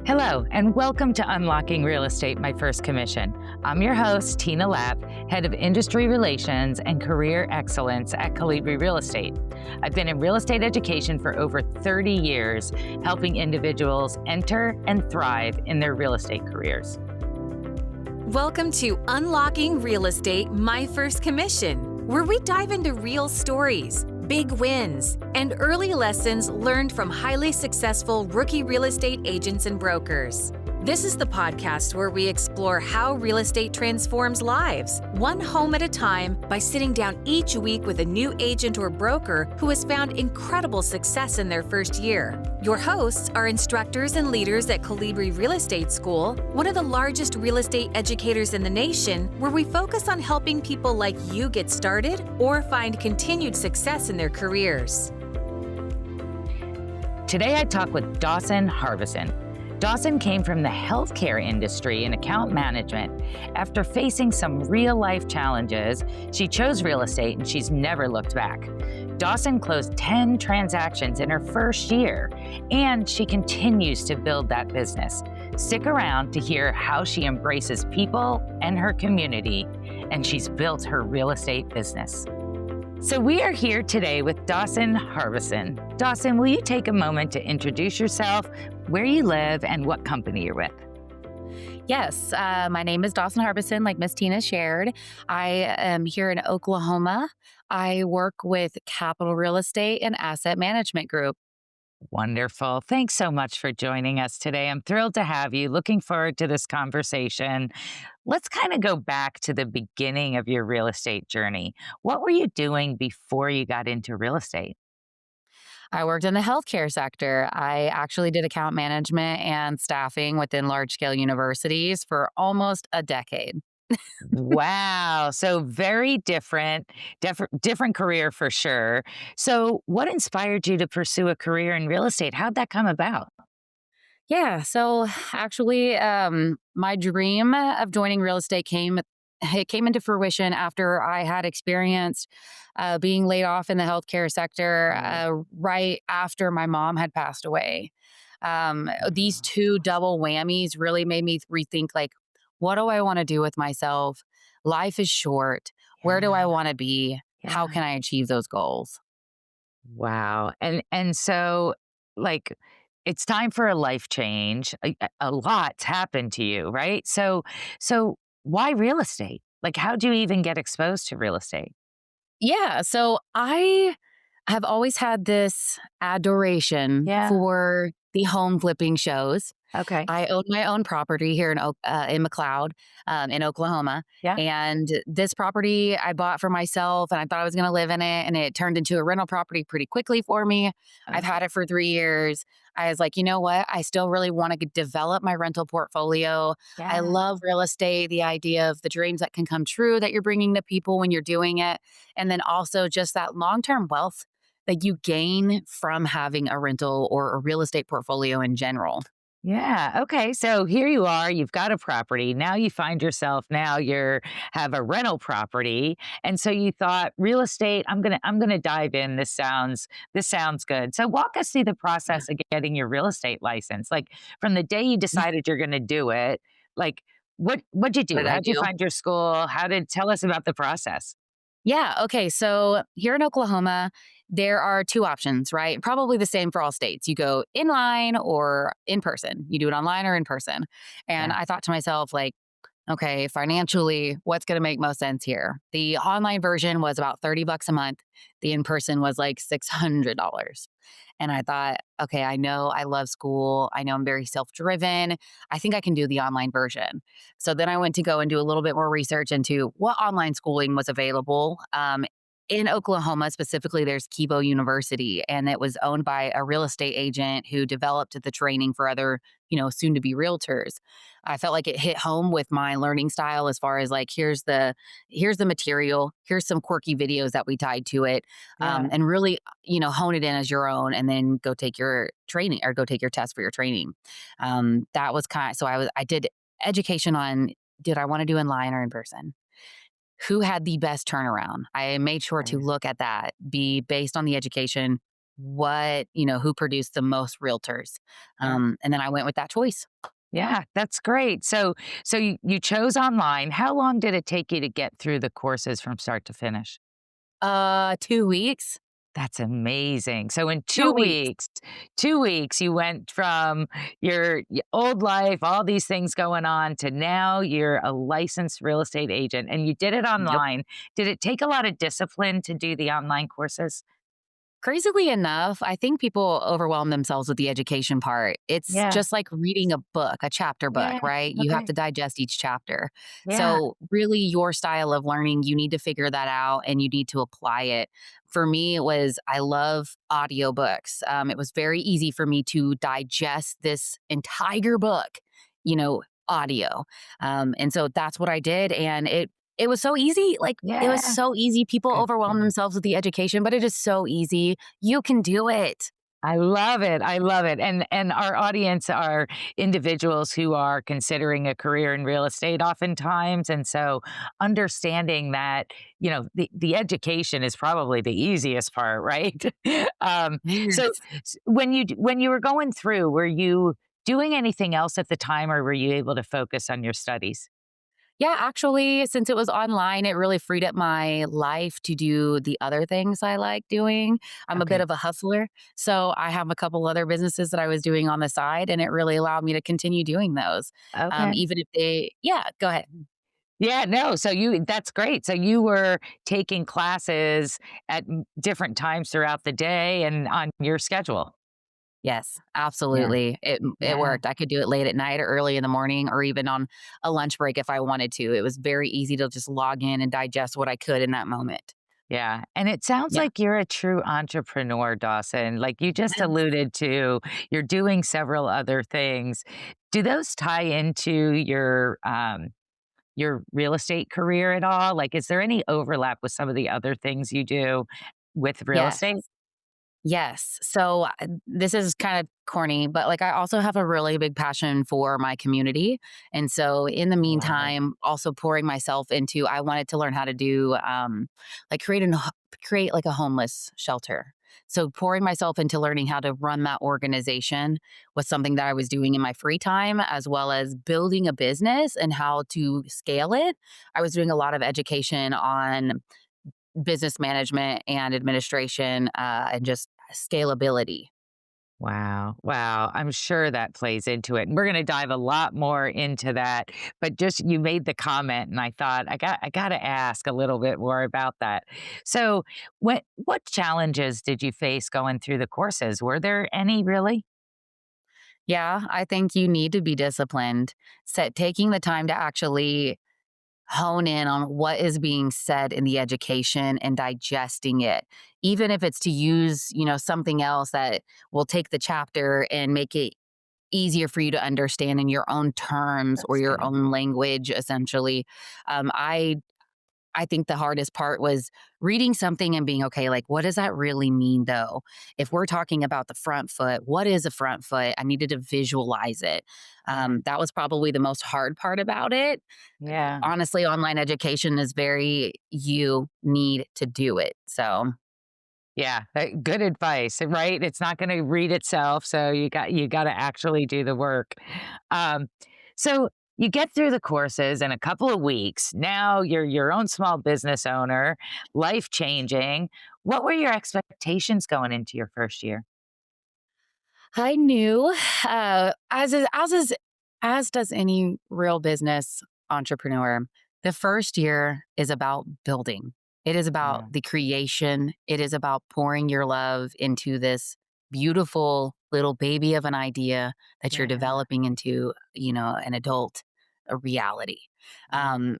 Hello, and welcome to Unlocking Real Estate, My First Commission. I'm your host, Tina Lapp, Head of Industry Relations and Career Excellence at Colibri Real Estate. I've been in real estate education for over 30 years, helping individuals enter and thrive in their real estate careers. Welcome to Unlocking Real Estate, My First Commission, where we dive into real stories, big wins, and early lessons learned from highly successful rookie real estate agents and brokers. This is the podcast where we explore how real estate transforms lives, one home at a time, by sitting down each week with a new agent or broker who has found incredible success in their first year. Your hosts are instructors and leaders at Colibri Real Estate School, one of the largest real estate educators in the nation, where we focus on helping people like you get started or find continued success in their careers. Today I talk with Dawsen Harbison. Dawsen came from the healthcare industry in account management. After facing some real-life challenges, she chose real estate and she's never looked back. Dawsen closed 10 transactions in her first year, and she continues to build that business. Stick around to hear how she embraces people and her community, and she's built her real estate business. So we are here today with Dawsen Harbison. Dawsen, will you take a moment to introduce yourself, where you live, and what company you're with? Yes, my name is Dawsen Harbison, like Miss Tina shared. I am here in Oklahoma. I work with Capital Real Estate and Asset Management Group. Wonderful. Thanks so much for joining us today. I'm thrilled to have you. Looking forward to this conversation. Let's kind of go back to the beginning of your real estate journey. What were you doing before you got into real estate? I worked in the healthcare sector. I actually did account management and staffing within large-scale universities for almost a decade. Wow. So very different career for sure. So what inspired you to pursue a career in real estate? How'd that come about? Yeah, so actually, my dream of joining real estate came into fruition after I had experienced being laid off in the healthcare sector right after my mom had passed away. These two double whammies really made me rethink, like, what do I want to do with myself? Life is short. Where do I Yeah. want to be? How Yeah. can I achieve those goals? Wow. And so like it's time for a life change. A lot's happened to you, right? So why real estate? Like how'd you even get exposed to real estate? Yeah, so I have always had this adoration Yeah. for the home flipping shows. Okay. I own my own property here in McLeod, in Oklahoma. Yeah. And this property I bought for myself, and I thought I was going to live in it. And it turned into a rental property pretty quickly for me. I've Okay. had it for 3 years. I was like, you know what? I still really want to develop my rental portfolio. I Yeah. love real estate, the idea of the dreams that can come true that you're bringing to people when you're doing it. And then also just that long term wealth that you gain from having a rental or a real estate portfolio in general. Yeah. Okay. So here you are, you've got a property. Now you find yourself, now you're have a rental property. And so you thought real estate, I'm gonna dive in. This sounds good. So walk us through the process of getting your real estate license. Like from the day you decided you're gonna do it, like what'd you What do? did I How'd you do? find your school? Tell us about the process? Yeah. Okay. So here in Oklahoma, there are two options, right? Probably the same for all states. You go inline or in person. You do it online or in person. And Yeah. I thought to myself, like, okay, financially, what's going to make most sense here? The online version was about $30 a month. The in person was like $600. And I thought, okay, I know I love school. I know I'm very self driven. I think I can do the online version. So then I went to go and do a little bit more research into what online schooling was available. In Oklahoma, specifically, there's Kibo University, and it was owned by a real estate agent who developed the training for other, soon to be realtors. I felt like it hit home with my learning style as far as like, here's the material, here's some quirky videos that we tied to it, Yeah. and really, hone it in as your own, and then go take your training or go take your test for your training. That was so I did education on, did I want to do online or in person? Who had the best turnaround? I made sure to Right. look at that, be based on the education, who produced the most realtors. Yeah. And then I went with that choice. Yeah, that's great. So you chose online. How long did it take you to get through the courses from start to finish? 2 weeks. That's amazing. So in 2 2 weeks. weeks, 2 weeks, you went from your old life, all these things going on, to now you're a licensed real estate agent, and you did it Yep. online. Did it take a lot of discipline to do the online courses? Crazily enough, I think people overwhelm themselves with the education part. It's Yeah. just like reading a book, a chapter book, Yeah. right? You have Okay. to digest each chapter. Yeah. So, really, your style of learning, you need to figure that out and you need to apply it. For me, it was I love audiobooks. It was very easy for me to digest this entire book, audio. And so that's what I did. And it was so easy. Like, it was Yeah. so easy. People Good for overwhelm you. themselves with the education, but it is so easy. You can do it. I love it. I love it. And our audience are individuals who are considering a career in real estate oftentimes. And so understanding that, the education is probably the easiest part, right? um, so Yes. when you were going through, were you doing anything else at the time, or were you able to focus on your studies? Yeah, actually, since it was online, it really freed up my life to do the other things I like doing. I'm a bit Okay. of a hustler. So I have a couple other businesses that I was doing on the side, and it really allowed me to continue doing those. Okay. Even if yeah, go ahead. Yeah, no, that's great. So you were taking classes at different times throughout the day and on your schedule. Yes, Yeah, absolutely. It yeah, worked. I could do it late at night or early in the morning or even on a lunch break if I wanted to. It was very easy to just log in and digest what I could in that moment. yeah. And it sounds Yeah. like you're a true entrepreneur, Dawson. Like you just Yes. alluded to, you're doing several other things. Do those tie into your real estate career at all? Like, is there any overlap with some of the other things you do with real Yes. estate? Yes. So this is kind of corny, but like I also have a really big passion for my community. And so in the Love it. meantime, also pouring myself into, I wanted to learn how to do like create like a homeless shelter. So pouring myself into learning how to run that organization was something that I was doing in my free time, as well as building a business and how to scale it. I was doing a lot of education on business management and administration, and just scalability. Wow. Wow. I'm sure that plays into it. And we're going to dive a lot more into that. But just you made the comment and I thought I got to ask a little bit more about that. So, what challenges did you face going through the courses? Were there any really? Yeah, I think you need to be disciplined. Taking the time to actually hone in on what is being said in the education and digesting it, even if it's to use, something else that will take the chapter and make it easier for you to understand in your own terms or That's your good. own language, essentially. I think the hardest part was reading something and being, okay, like, what does that really mean though? If we're talking about the front foot, what is a front foot? I needed to visualize it. Yeah. That was probably the most hard part about it. Yeah. Honestly, online education is very, you need to do it. So, Yeah, good advice, right? It's not going to read itself, so you got to actually do the work. Um, so you get through the courses in a couple of weeks. Now you're your own small business owner, life changing. What were your expectations going into your first year? I knew, as does any real business entrepreneur, the first year is about building. It is about Yeah, the creation. It is about pouring your love into this beautiful little baby of an idea that you're yeah, developing into, an adult, a reality. yeah, Um,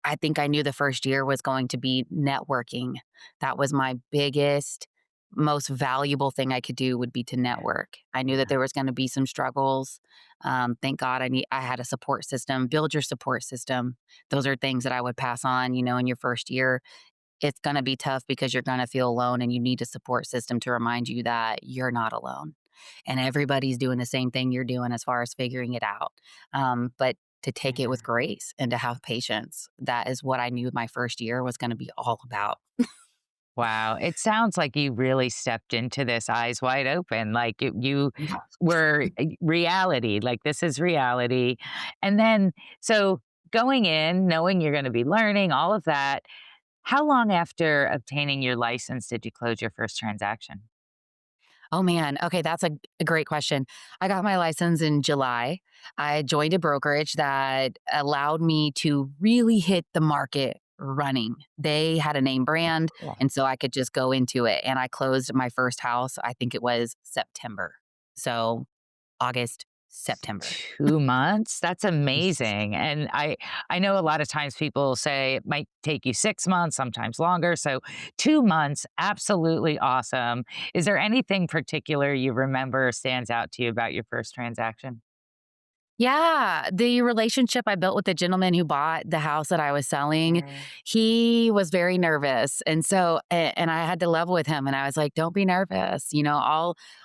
I think I knew the first year was going to be networking. That was my biggest, most valuable thing I could do would be to yeah, network. I knew that yeah, there was going to be some struggles. Thank God I had a support system. Build your support system. Those are things that I would pass on. In your first year, it's going to be tough because you're going to feel alone, and you need a support system to remind you that you're not alone, and everybody's doing the same thing you're doing as far as figuring it out. But to take it with yeah. grace and to have patience. That is what I knew my first year was going to be all about. Wow. It sounds like you really stepped into this eyes wide open. Like you Yeah. were reality, like this is reality. And then, so going in, knowing you're going to be learning all of that, how long after obtaining your license did you close your first transaction? Oh man. Okay, that's a great question. I got my license in July. I joined a brokerage that allowed me to really hit the market running. They had a name brand, Cool. and so I could just go into it. And I closed my first house, I think it was September. So August, September. 2 months? That's amazing, and I know a lot of times people say it might take you 6 months, sometimes longer, so 2 months, absolutely awesome. Is there anything particular you remember stands out to you about your first transaction? Yeah, the relationship I built with the gentleman who bought the house that I was selling, Mm. he was very nervous, and so and I had to level with him, and I was like, "Don't be nervous,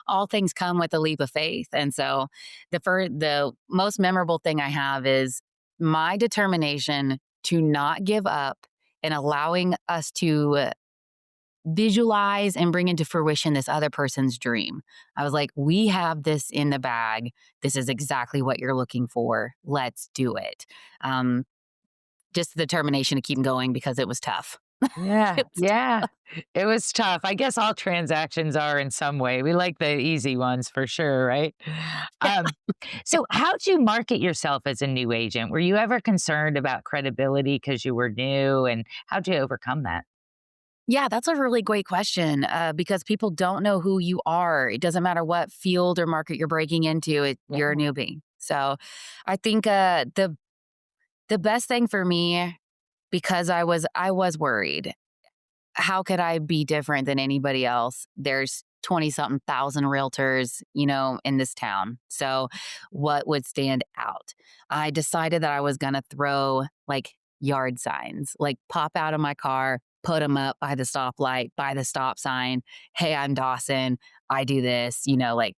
all things come with a leap of faith." And so the most memorable thing I have is my determination to not give up and allowing us to visualize and bring into fruition this other person's dream. I was like, "We have this in the bag. This is exactly what you're looking for. Let's do it." Um, just the determination to keep going because it was tough. Yeah, It was yeah. It was tough. I guess all transactions are in some way. We like the easy ones for sure, right? Um, so how'd you market yourself as a new agent? Were you ever concerned about credibility because you were new, and how'd you overcome that? Yeah, that's a really great question, because people don't know who you are. It doesn't matter what field or market you're breaking into, you're a Yeah. newbie. So, I think, the best thing for me, because I was worried, how could I be different than anybody else? There's 20 something thousand realtors, in this town. So what would stand out? I decided that I was going to throw like yard signs, like pop out of my car, put them up by the stoplight, by the stop sign. Hey, I'm Dawson. I do this, like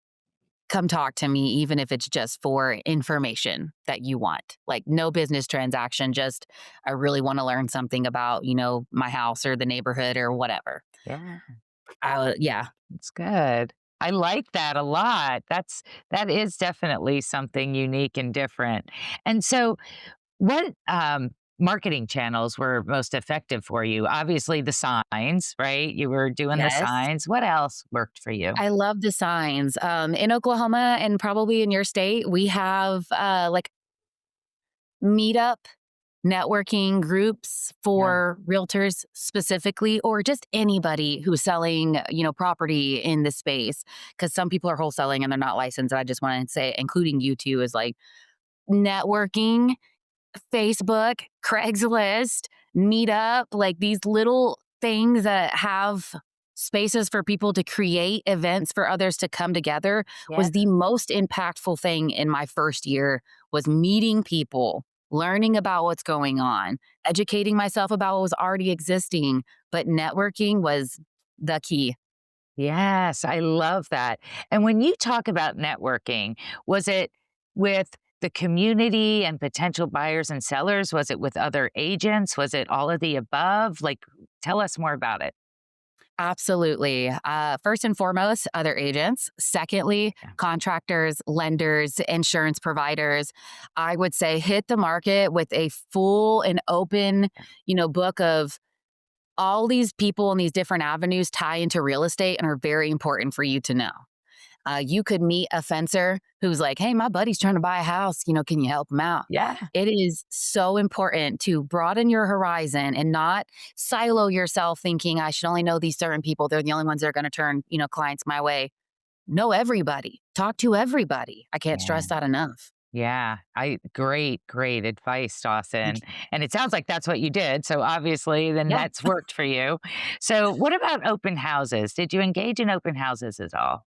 come talk to me, even if it's just for information that you want. Like no business transaction, just I really want to learn something about, my house or the neighborhood or whatever. Yeah. Yeah. It's good. I like that a lot. That is definitely something unique and different. And so what marketing channels were most effective for you? Obviously the signs, right? You were doing the Yes. signs. What else worked for you? I love the signs. In Oklahoma and probably in your state, we have like meetup networking groups Yeah. for realtors specifically, or just anybody who's selling, property in the space. Because some people are wholesaling and they're not licensed. And I just want to say, including you too, is like networking, Facebook, Craigslist, Meetup, like these little things that have spaces for people to create events for others to come together Yeah. was the most impactful thing in my first year was meeting people, learning about what's going on, educating myself about what was already existing, but networking was the key. Yes, I love that. And when you talk about networking, was it with the community and potential buyers and sellers? Was it with other agents? Was it all of the above? Like, tell us more about it. Absolutely. First and foremost, other agents. Secondly, Yeah. contractors, lenders, insurance providers. I would say hit the market with a full and open, book of all these people and these different avenues tie into real estate and are very important for you to know. You could meet a fencer who's like, "Hey, my buddy's trying to buy a house. Can you help him out?" Yeah. It is so important to broaden your horizon and not silo yourself thinking I should only know these certain people. They're the only ones that are going to turn, clients my way. Know everybody. Talk to everybody. I can't Yeah. stress that enough. Yeah. Great advice, Thank Dawson. you. And it sounds like that's what you did. So obviously then Yeah. that's worked for you. So what about open houses? Did you engage in open houses at all?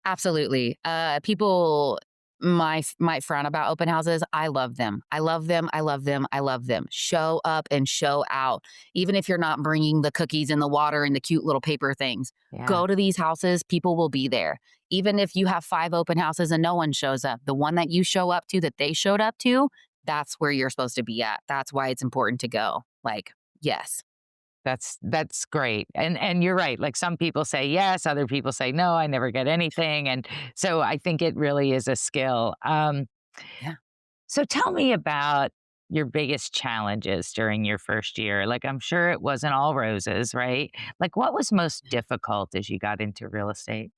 Absolutely. People might frown about open houses. I love them. I love them. I love them. I love them. Show up and show out. Even if you're not bringing the cookies and the water and the cute little paper things, Yeah. go to these houses. People will be there. Even if you have 5 open houses and no one shows up, the one that you show up to that they showed up to, that's where you're supposed to be at. That's why it's important to go. Like, yes. That's great. And you're right. Like some people say yes, other people say no, I never get anything. And so I think it really is a skill. Yeah. So tell me about your biggest challenges during your first year. Like I'm sure it wasn't all roses, right? Like what was most difficult as you got into real estate?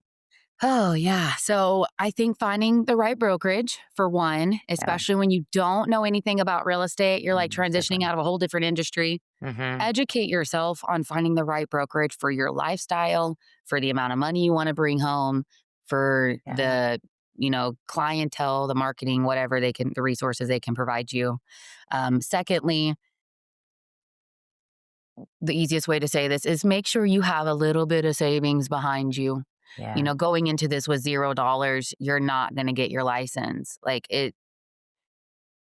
Oh, yeah. So I think finding the right brokerage for one, Yeah. especially when you don't know anything about real estate, you're like It's transitioning different. out of a whole different industry. Hmm. Educate yourself on finding the right brokerage for your lifestyle, for the amount of money you want to bring home, for Yeah. clientele, the marketing, whatever the resources they can provide you. Secondly, the easiest way to say this is make sure you have a little bit of savings behind you. Yeah. Going into this with $0, you're not going to get your license.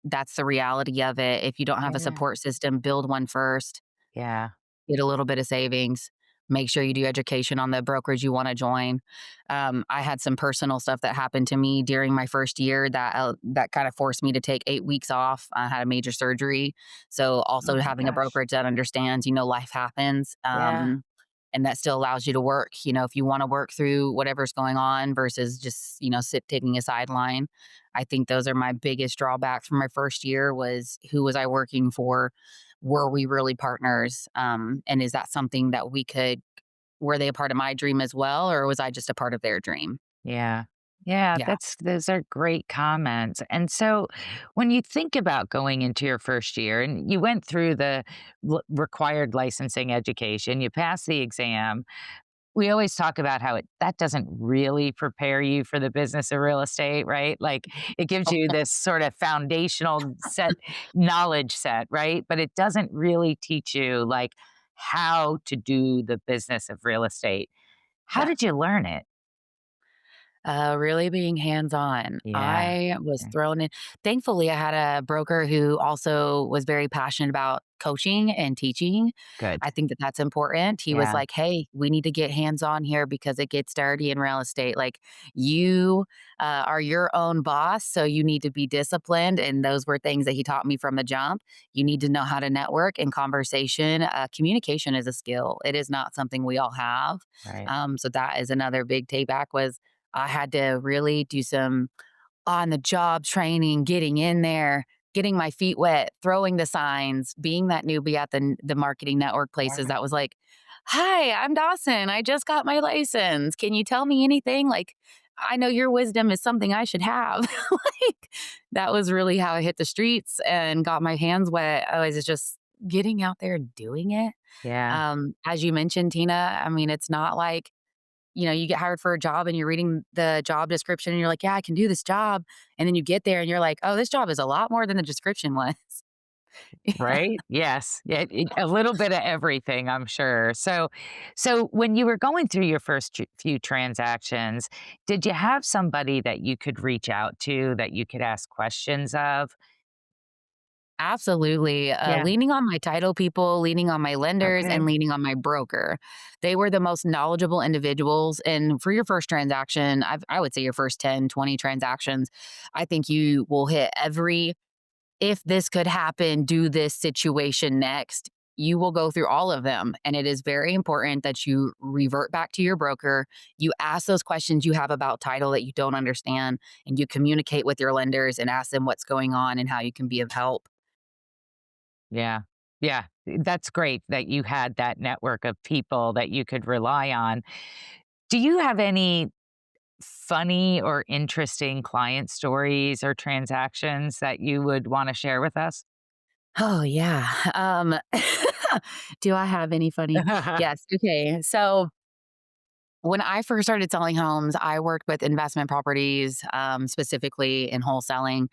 That's the reality of it. If you don't have a Yeah. support system, build one first. Yeah. Get a little bit of savings. Make sure you do education on the brokerage you want to join. I had some personal stuff that happened to me during my first year that kind of forced me to take 8 weeks off. I had a major surgery, so Oh also my having a gosh. brokerage that understands, life happens, Yeah. and that still allows you to work. If you want to work through whatever's going on versus just sit taking a sideline. I think those are my biggest drawbacks from my first year was who was I working for, were we really partners? And is that something that were they a part of my dream as well, or was I just a part of their dream? Yeah. Yeah, Yeah. those are great comments. And so when you think about going into your first year and you went through the required licensing education, you passed the exam, we always talk about how that doesn't really prepare you for the business of real estate, right? Like it gives you this sort of foundational knowledge set, right? But it doesn't really teach you like how to do the business of real estate. How Yeah. did you learn it? Really being hands-on. Yeah. I was Okay. thrown in. Thankfully, I had a broker who also was very passionate about coaching and teaching. Good. I think that that's important. He was Yeah. like, "Hey, we need to get hands-on here because it gets dirty in real estate. Like, you, are your own boss, so you need to be disciplined." And those were things that he taught me from the jump. You need to know how to network and conversation. Communication is a skill. It is not something we all have. Right. So that is another big take back was I had to really do some on the job training, getting in there, getting my feet wet, throwing the signs, being that newbie at the marketing network places Yeah. that was like, "Hi, I'm Dawson. I just got my license. Can you tell me anything? Like, I know your wisdom is something I should have." Like, that was really how I hit the streets and got my hands wet. I was just getting out there doing it. Yeah. As you mentioned, Tina, I mean, it's not like you get hired for a job and you're reading the job description and you're like, "Yeah, I can do this job." And then you get there and you're like, "Oh, this job is a lot more than the description was." Yeah. Right? Yes. Yeah, a little bit of everything, I'm sure. So when you were going through your first few transactions, did you have somebody that you could reach out to, that you could ask questions of? Absolutely. Yeah. Leaning on my title people, leaning on my lenders, Okay. and leaning on my broker. They were the most knowledgeable individuals. And for your first transaction, I would say your first 10, 20 transactions, I think you will hit every if this could happen, do this situation next. You will go through all of them. And it is very important that you revert back to your broker. You ask those questions you have about title that you don't understand, and you communicate with your lenders and ask them what's going on and how you can be of help. Yeah. Yeah. That's great that you had that network of people that you could rely on. Do you have any funny or interesting client stories or transactions that you would wanna share with us? Oh, yeah. Do I have any funny? Yes. Okay. So when I first started selling homes, I worked with investment properties, specifically in wholesaling.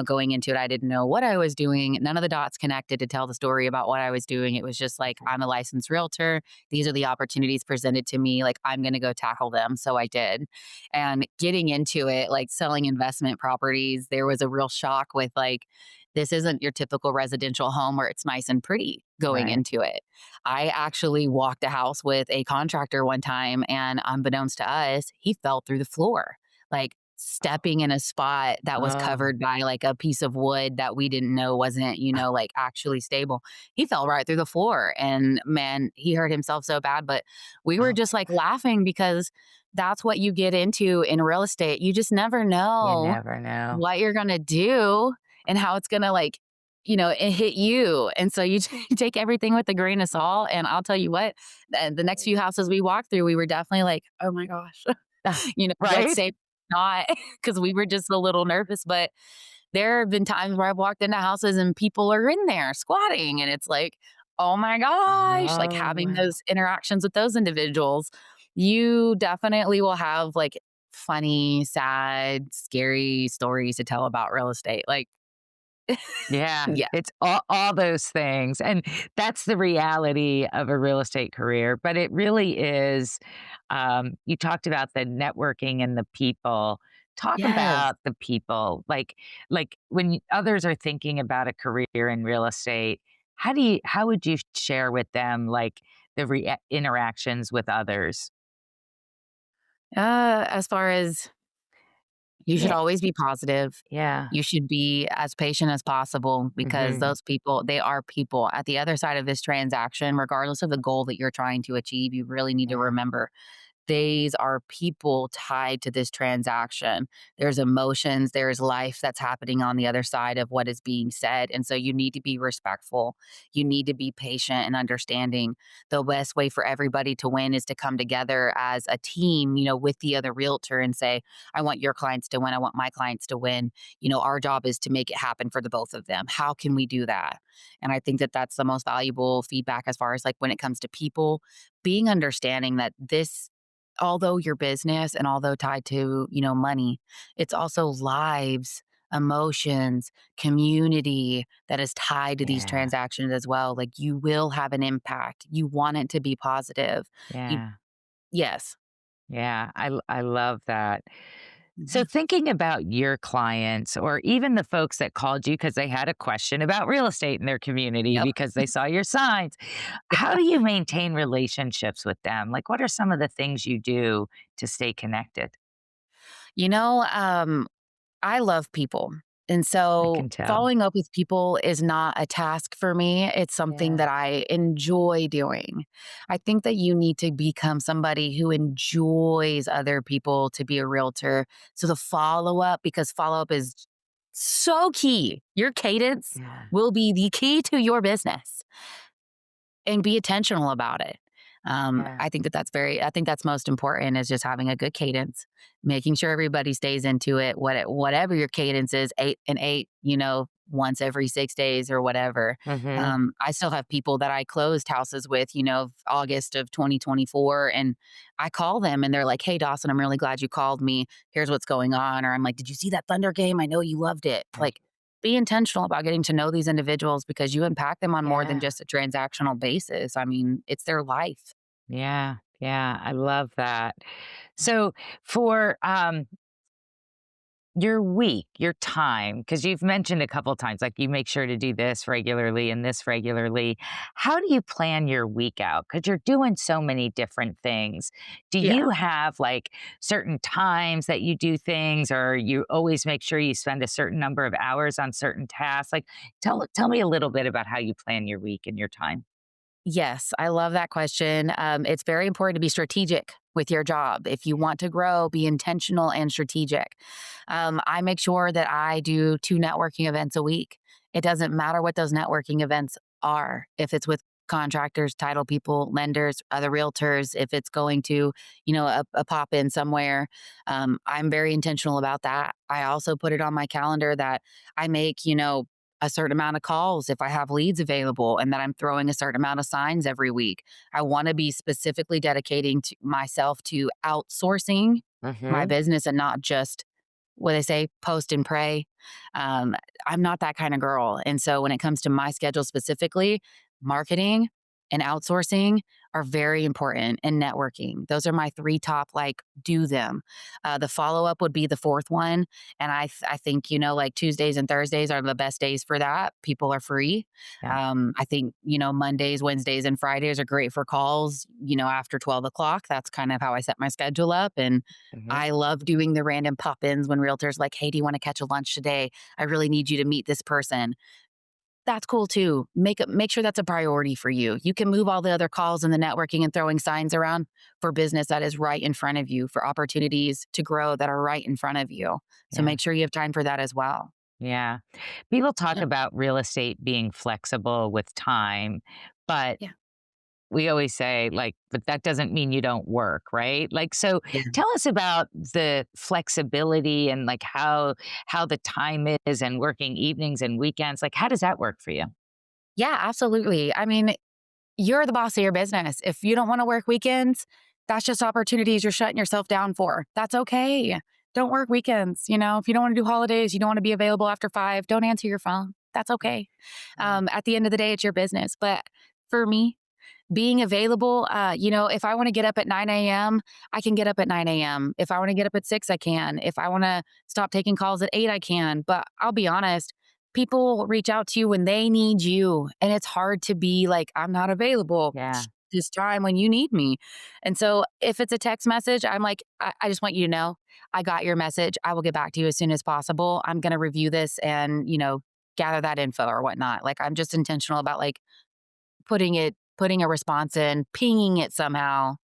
Going into it, I didn't know what I was doing. None of the dots connected to tell the story about what I was doing. It was just like, I'm a licensed realtor. These are the opportunities presented to me. Like, I'm going to go tackle them. So I did. And getting into it, like selling investment properties, there was a real shock with like, this isn't your typical residential home where it's nice and pretty going Right. into it. I actually walked a house with a contractor one time, and unbeknownst to us, he fell through the floor. Like stepping in a spot that was Oh, covered by like a piece of wood that we didn't know wasn't, like actually stable. He fell right through the floor and man, he hurt himself so bad. But we were oh, just like laughing because that's what you get into in real estate. You just never you know never know. what you're gonna do and how it's gonna like, it hit you. And so you take everything with a grain of salt. And I'll tell you what, the next few houses we walked through, we were definitely like, oh my gosh, let's Right? say not because we were just a little nervous. But there have been times where I've walked into houses and people are in there squatting, and it's like, oh my gosh, like Oh, having wow. those interactions with those individuals, you definitely will have like funny, sad, scary stories to tell about real estate. Like, Yeah, yeah. it's all those things, and that's the reality of a real estate career, but it really is, you talked about the networking and the people. Talk Yes. about the people, like, when others are thinking about a career in real estate, how would you share with them, like, the interactions with others? As far as you should Yeah, always be positive. yeah, You should be as patient as possible because mhm, those people, they are people. At the other side of this transaction, regardless of the goal that you're trying to achieve, you really need to yeah, remember these are people tied to this transaction. There's emotions, there's life that's happening on the other side of what is being said. And so you need to be respectful. You need to be patient and understanding. The best way for everybody to win is to come together as a team, with the other realtor and say, I want your clients to win. I want my clients to win. Our job is to make it happen for the both of them. How can we do that? And I think that that's the most valuable feedback as far as like when it comes to people being understanding that this although your business and although tied to, money, it's also lives, emotions, community that is tied to these yeah, transactions as well. Like you will have an impact. You want it to be positive. You yeah, yes. yeah, I love that. So, Mhm. thinking about your clients or even the folks that called you because they had a question about real estate in their community Yep. because they saw your signs, how do you maintain relationships with them? Like, what are some of the things you do to stay connected? You know, I love people. And I so can tell. following up with people is not a task for me. It's something Yeah. that I enjoy doing. I think that you need to become somebody who enjoys other people to be a realtor. So the follow up, because follow up is so key. Your cadence Yeah. will be the key to your business and be intentional about it. Yeah. I think that's most important is just having a good cadence, making sure everybody stays into it. Whatever your cadence is, 8 and 8, once every 6 days or whatever. Hmm. I still have people that I closed houses with, August of 2024, and I call them and they're like, "Hey, Dawson, I'm really glad you called me. Here's what's going on." Or I'm like, "Did you see that Thunder game? I know you loved it." Like, be intentional about getting to know these individuals because you impact them on more than Yeah. just a transactional basis. I mean, it's their life. Yeah. Yeah. I love that. So, for your week, your time, because you've mentioned a couple times, like you make sure to do this regularly and this regularly. How do you plan your week out? Because you're doing so many different things. Do Yeah. you have like certain times that you do things, or you always make sure you spend a certain number of hours on certain tasks? Like, tell me a little bit about how you plan your week and your time. Yes, I love that question. It's very important to be strategic with your job. If you want to grow, be intentional and strategic. I make sure that I do 2 networking events a week. It doesn't matter what those networking events are, if it's with contractors, title people, lenders, other realtors, if it's going to, a pop in somewhere. I'm very intentional about that. I also put it on my calendar that I make, a certain amount of calls if I have leads available and that I'm throwing a certain amount of signs every week. I want to be specifically dedicating to myself to outsourcing my Hmm. business and not just what they say, post and pray. Um, I'm not that kind of girl. And so when it comes to my schedule specifically, marketing and outsourcing are very important, and networking. Those are my 3 top, like, do them. The follow-up would be the 4th one, and I think, like, Tuesdays and Thursdays are the best days for that. People are free. Yeah. I think, Mondays, Wednesdays, and Fridays are great for calls, after 12 o'clock. That's kind of how I set my schedule up, and Mhm. I love doing the random pop-ins when realtors like, "Hey, do you wanna catch a lunch today? I really need you to meet this person." That's cool too. Make sure that's a priority for you. You can move all the other calls and the networking and throwing signs around for business that is right in front of you, for opportunities to grow that are right in front of you. So Yeah. make sure you have time for that as well. Yeah. People talk Yeah. about real estate being flexible with time, but Yeah. we always say, like, but that doesn't mean you don't work, right? Like, so Yeah. tell us about the flexibility and like how the time is and working evenings and weekends. Like, how does that work for you? Yeah, absolutely. I mean, you're the boss of your business. If you don't want to work weekends, that's just opportunities you're shutting yourself down for. That's okay. Don't work weekends. If you don't want to do holidays, you don't want to be available after 5, don't answer your phone. That's okay. Yeah. At the end of the day, it's your business. But for me, being available, if I want to get up at 9 a.m., I can get up at 9 a.m. If I want to get up at 6, I can. If I want to stop taking calls at 8, I can. But I'll be honest, people reach out to you when they need you. And it's hard to be like, I'm not available Yeah. this time when you need me. And so if it's a text message, I'm like, I just want you to know I got your message. I will get back to you as soon as possible. I'm going to review this and, gather that info or whatnot. Like I'm just intentional about like, putting a response in, pinging it somehow,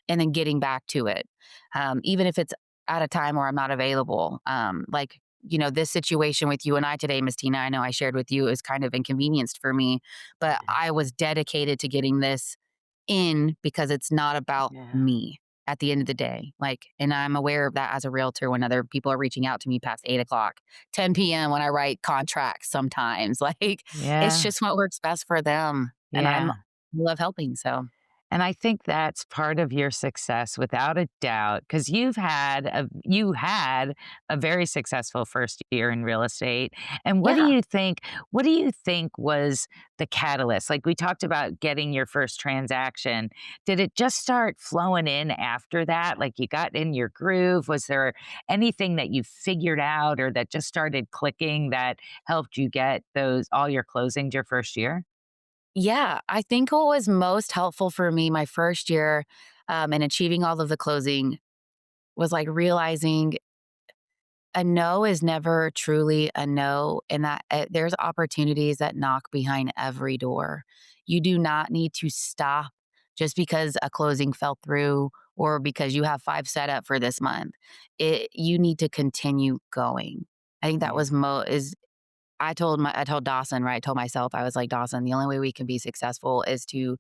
and then getting back to it, even if it's at a time where I'm not available. Like, this situation with you and I today, Miss Tina, I know I shared with you is kind of inconvenienced for me, but I was dedicated to getting this in because it's not about Yeah. me at the end of the day. Like, and I'm aware of that as a realtor when other people are reaching out to me past 8 o'clock, 10 p.m. when I write contracts sometimes. Like, it's Yeah. just what works best for them. And I'm Yeah. love helping. So, And I think that's part of your success without a doubt, because you had a very successful first year in real estate. And yeah. what do you think was the catalyst? Like we talked about getting your first transaction. Did it just start flowing in after that? Like you got in your groove? Was there anything that you figured out or that just started clicking that helped you get those all your closings your first year? Yeah. I think what was most helpful for me my first year in achieving all of the closing was like realizing a no is never truly a no, and that there's opportunities that knock behind every door. You do not need to stop just because a closing fell through or because you have 5 set up for this month. You need to continue going. I think that Yeah. was is I told Dawson, right? I told myself, I was like, Dawson, the only way we can be successful is to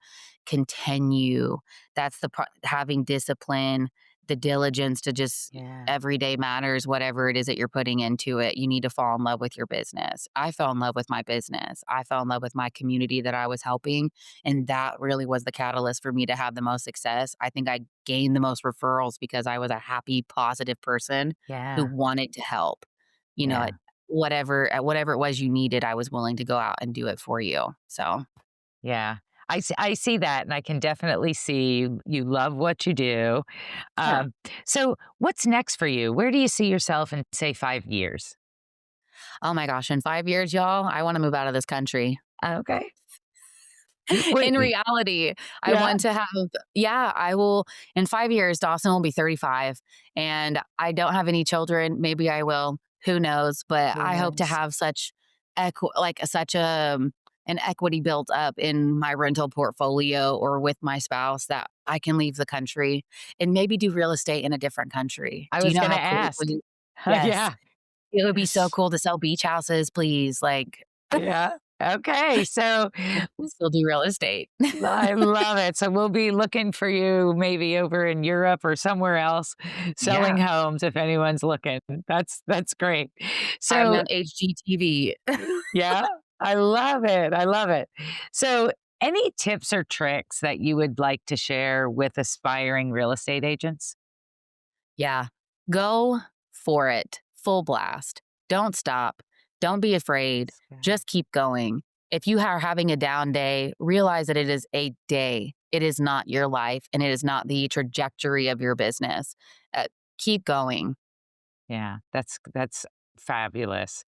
continue. That's having discipline, the diligence to just Yeah. everyday matters, whatever it is that you're putting into it. You need to fall in love with your business. I fell in love with my business. I fell in love with my community that I was helping. And that really was the catalyst for me to have the most success. I think I gained the most referrals because I was a happy, positive person who Yeah. wanted to help. You know, Yeah. whatever it was you needed, I was willing to go out and do it for you. So, Yeah. I see that, and I can definitely see you love what you do. yeah. So what's next for you? Where do you see yourself in, say, 5 years? Oh my gosh, in 5 years, y'all, I wanna move out of this country. Okay. Wait, In reality, I yeah, want to have yeah, I will in 5 years, Dawson will be 35, and I don't have any children. Maybe I will, who knows? But who I hope to knows? have such an equity built up in my rental portfolio or with my spouse that I can leave the country and maybe do real estate in a different country. I Do you was know gonna how cool it would ask. be? Yes. Yeah. It would be so cool to sell beach houses, please, like, Yeah. Okay, so still do real estate. I love it. So we'll be looking for you maybe over in Europe or somewhere else selling Yeah. homes if anyone's looking. That's great. I'm So on HGTV. yeah, I love it. I love it. So, any tips or tricks that you would like to share with aspiring real estate agents? Yeah. Go for it. Full blast. Don't stop. Don't be afraid. That's good. Just keep going. If you are having a down day, realize that it is a day. It is not your life and it is not the trajectory of your business. Uh, Keep going. Yeah, that's fabulous.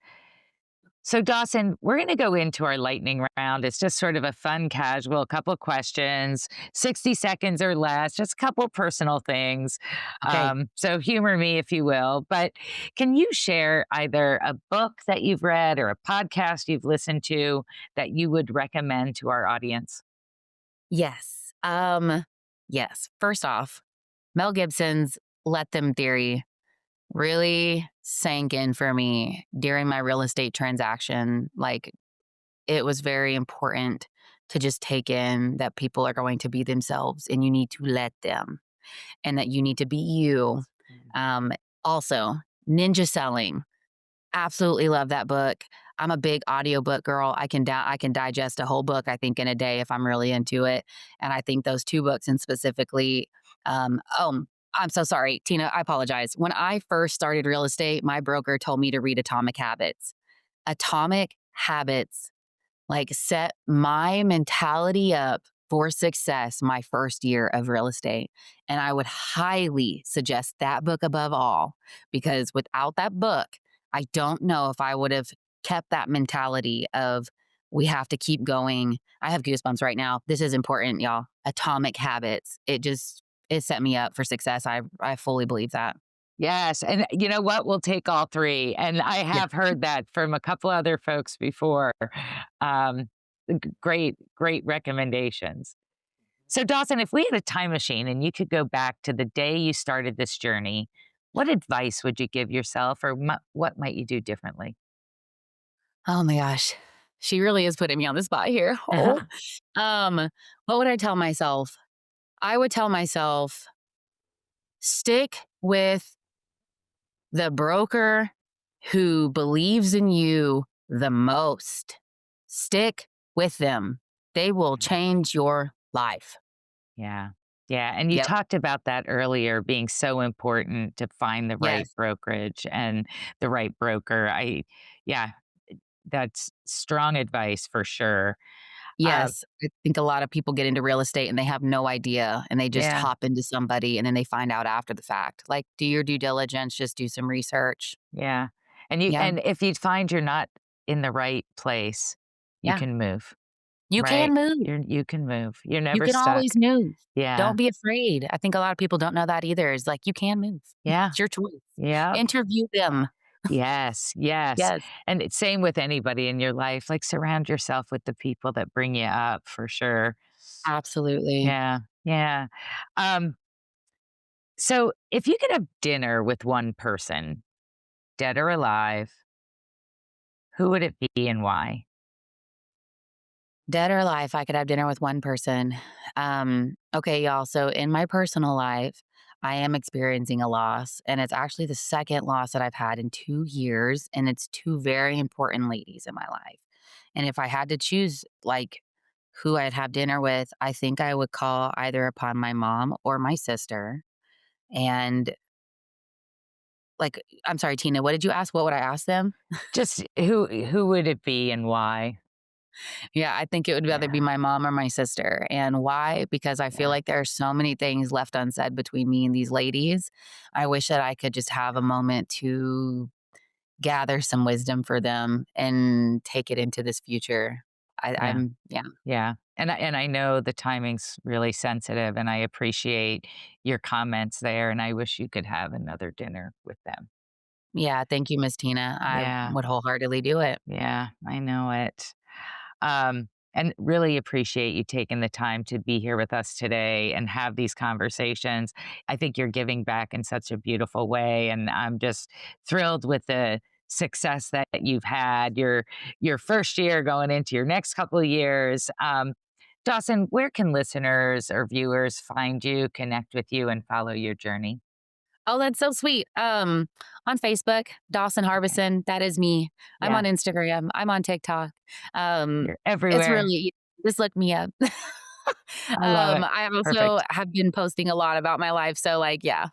So, Dawson, we're going to go into our lightning round. It's just sort of a fun, casual couple questions, 60 seconds or less, just a couple personal things. Okay. So, humor me if you will. But can you share either a book that you've read or a podcast you've listened to that you would recommend to our audience? Yes. Yes. First off, Mel Gibson's Let Them Theory really sank in for me during my real estate transaction. Like, it was very important to just take in that people are going to be themselves and you need to let them and that you need to be you. Um, Also, Ninja Selling. Absolutely love that book. I'm a big audiobook girl. I can digest a whole book, I think, in a day if I'm really into it. And I think those two books and specifically, oh, I'm so sorry, Tina. I apologize. When I first started real estate, my broker told me to read Atomic Habits. Atomic Habits like set my mentality up for success my first year of real estate. And I would highly suggest that book above all, because without that book, I don't know if I would have kept that mentality of we have to keep going. I have goosebumps right now. This is important, y'all. Atomic Habits. It set me up for success. I fully believe that. Yes, and you know what? We'll take all 3, and I Yeah. have heard that from a couple other folks before. Great recommendations. So, Dawson, if we had a time machine and you could go back to the day you started this journey, what advice would you give yourself, or what might you do differently? Oh my gosh. She really is putting me on the spot here. Oh. Um, what would I tell myself? I would tell myself, stick with the broker who believes in you the most. Stick with them. They will change your life. Yeah. Yeah. And you Yep. talked about that earlier being so important to find the right Yes. brokerage and the right broker. Yeah, that's strong advice for sure. Uh, Yes. I think a lot of people get into real estate and they have no idea and they just yeah. hop into somebody and then they find out after the fact. Like, do your due diligence, just do some research. Yeah. Yeah. And if you find you're not in the right place, you Yeah. can move, You right? can move. You can move. You're You never can stuck. always move. Yeah. Don't be afraid. I think a lot of people don't know that either. It's like, you can move. Yeah. It's your choice. Yep. Interview them. Yes. Yes. Yes, And it's same with anybody in your life. Like surround yourself with the people that bring you up for sure. absolutely. Yeah. Yeah. Um, so if you could have dinner with one person, dead or alive, who would it be and why? Dead or alive, if I could have dinner with one person. Okay, y'all. So in my personal life, I am experiencing a loss, and it's actually the second loss that I've had in 2 years, and it's two very important ladies in my life. And if I had to choose, like, who I'd have dinner with, I think I would call either upon my mom or my sister. And like, I'm sorry, Tina, what did you ask? What would I ask them? Just who would it be and why? Yeah, I think it would either be Yeah. my mom or my sister. And why? Because I feel Yeah. like there are so many things left unsaid between me and these ladies. I wish that I could just have a moment to gather some wisdom for them and take it into this future. Yeah. Yeah. Yeah. And I know the timing's really sensitive and I appreciate your comments there and I wish you could have another dinner with them. Yeah. Thank you, Miss Tina. I Yeah. would wholeheartedly do it. Yeah, I know it. And really appreciate you taking the time to be here with us today and have these conversations. I think you're giving back in such a beautiful way, and I'm just thrilled with the success that you've had. Your first year going into your next couple of years. Dawson, where can listeners or viewers find you, connect with you, and follow your journey? Oh, that's so sweet. On Facebook, Dawsen Okay. Harbison, that is me. I'm Yeah, on Instagram. I'm on TikTok. Um, you're it's everywhere. really just look me up. I love it. I also Perfect. have been posting a lot about my life, so like, yeah,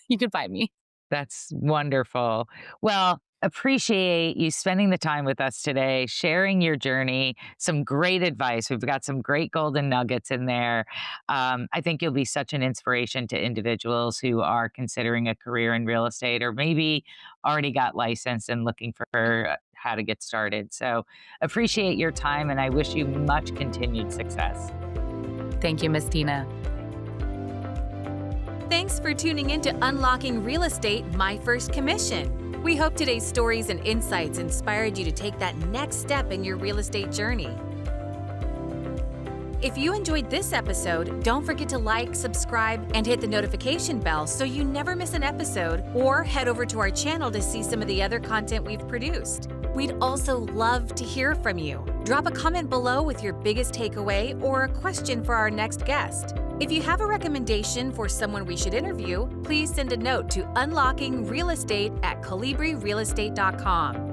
you can find me. That's wonderful. Well, appreciate you spending the time with us today, sharing your journey, some great advice. We've got some great golden nuggets in there. I think you'll be such an inspiration to individuals who are considering a career in real estate or maybe already got licensed and looking for how to get started. So appreciate your time, and I wish you much continued success. Thank you, Miss Tina. Thanks for tuning in to Unlocking Real Estate, My First Commission. We hope today's stories and insights inspired you to take that next step in your real estate journey. If you enjoyed this episode, don't forget to like, subscribe, and hit the notification bell so you never miss an episode, or head over to our channel to see some of the other content we've produced. We'd also love to hear from you. Drop a comment below with your biggest takeaway or a question for our next guest. If you have a recommendation for someone we should interview, please send a note to unlockingrealestate@colibrirealestate.com.